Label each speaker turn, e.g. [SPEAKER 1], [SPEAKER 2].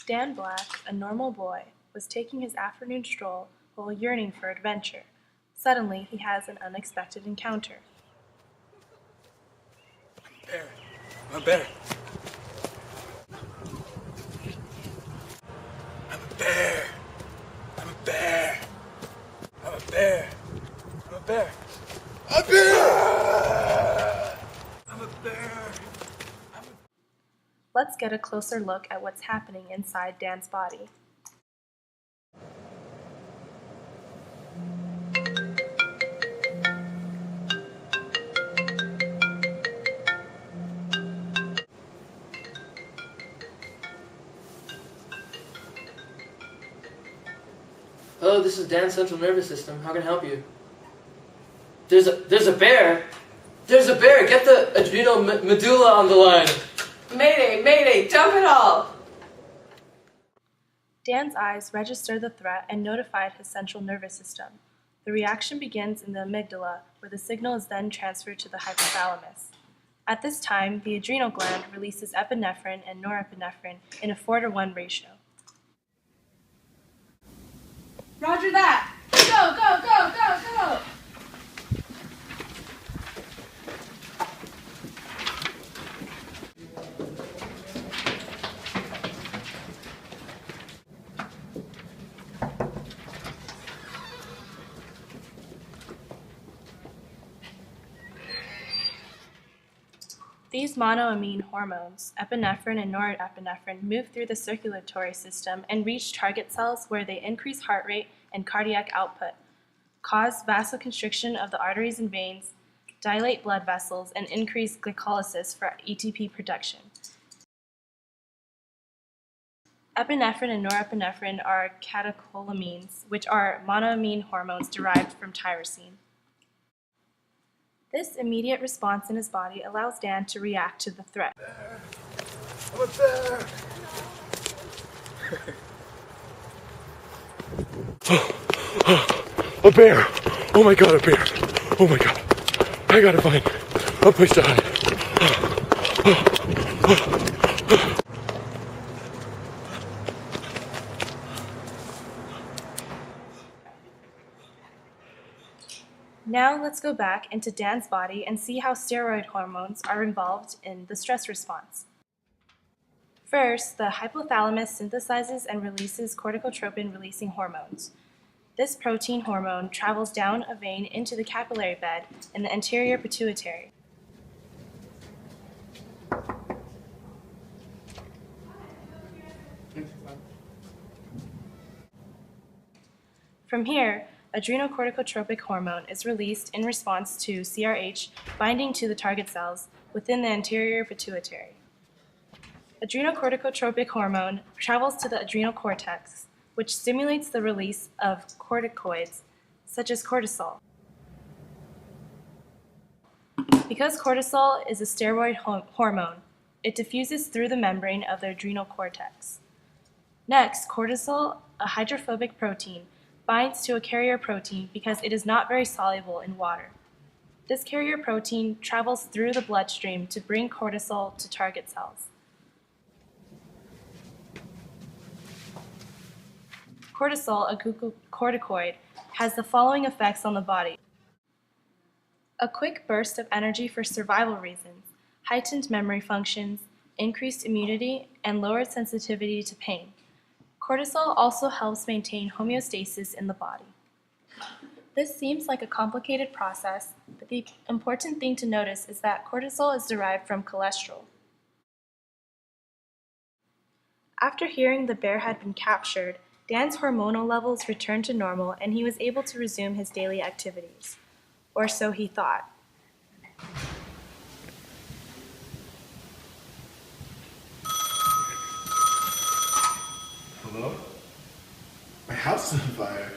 [SPEAKER 1] Dan Black, a normal boy, was taking his afternoon stroll while yearning for adventure. Suddenly, he has an unexpected encounter.
[SPEAKER 2] Bear. I'm a bear. I'm a bear. I'm a bear. I'm a bear. I'm a bear. A bear! I'm a bear.
[SPEAKER 1] Let's get a closer look at what's happening inside Dan's body.
[SPEAKER 3] Hello, this is Dan's central nervous system. How can I help you? There's a bear. There's a bear. Get the adrenal medulla on the line.
[SPEAKER 4] Mayday, mayday, dump it all!
[SPEAKER 1] Dan's eyes registered the threat and notified his central nervous system. The reaction begins in the amygdala, where the signal is then transferred to the hypothalamus. At this time, the adrenal gland releases epinephrine and norepinephrine in a 4:1 ratio.
[SPEAKER 4] Roger that! Go, go, go, go, go!
[SPEAKER 1] These monoamine hormones, epinephrine and norepinephrine, move through the circulatory system and reach target cells where they increase heart rate and cardiac output, cause vasoconstriction of the arteries and veins, dilate blood vessels, and increase glycolysis for ATP production. Epinephrine and norepinephrine are catecholamines, which are monoamine hormones derived from tyrosine. This immediate response in his body allows Dan to react to the threat.
[SPEAKER 2] I'm a bear. A bear. Oh my god, a bear. Oh my god. I gotta find a place to hide.
[SPEAKER 1] Now let's go back into Dan's body and see how steroid hormones are involved in the stress response. First, the hypothalamus synthesizes and releases corticotropin-releasing hormones. This protein hormone travels down a vein into the capillary bed in the anterior pituitary. From here, adrenocorticotropic hormone is released in response to CRH binding to the target cells within the anterior pituitary. Adrenocorticotropic hormone travels to the adrenal cortex, which stimulates the release of corticoids, such as cortisol. Because cortisol is a steroid hormone, it diffuses through the membrane of the adrenal cortex. Next, cortisol, a hydrophobic protein, binds to a carrier protein because it is not very soluble in water. This carrier protein travels through the bloodstream to bring cortisol to target cells. Cortisol, a glucocorticoid, has the following effects on the body. A quick burst of energy for survival reasons, heightened memory functions, increased immunity, and lowered sensitivity to pain. Cortisol also helps maintain homeostasis in the body. This seems like a complicated process, but the important thing to notice is that cortisol is derived from cholesterol. After hearing the bear had been captured, Dan's hormonal levels returned to normal and he was able to resume his daily activities. Or so he thought.
[SPEAKER 5] Hello? My house is on fire.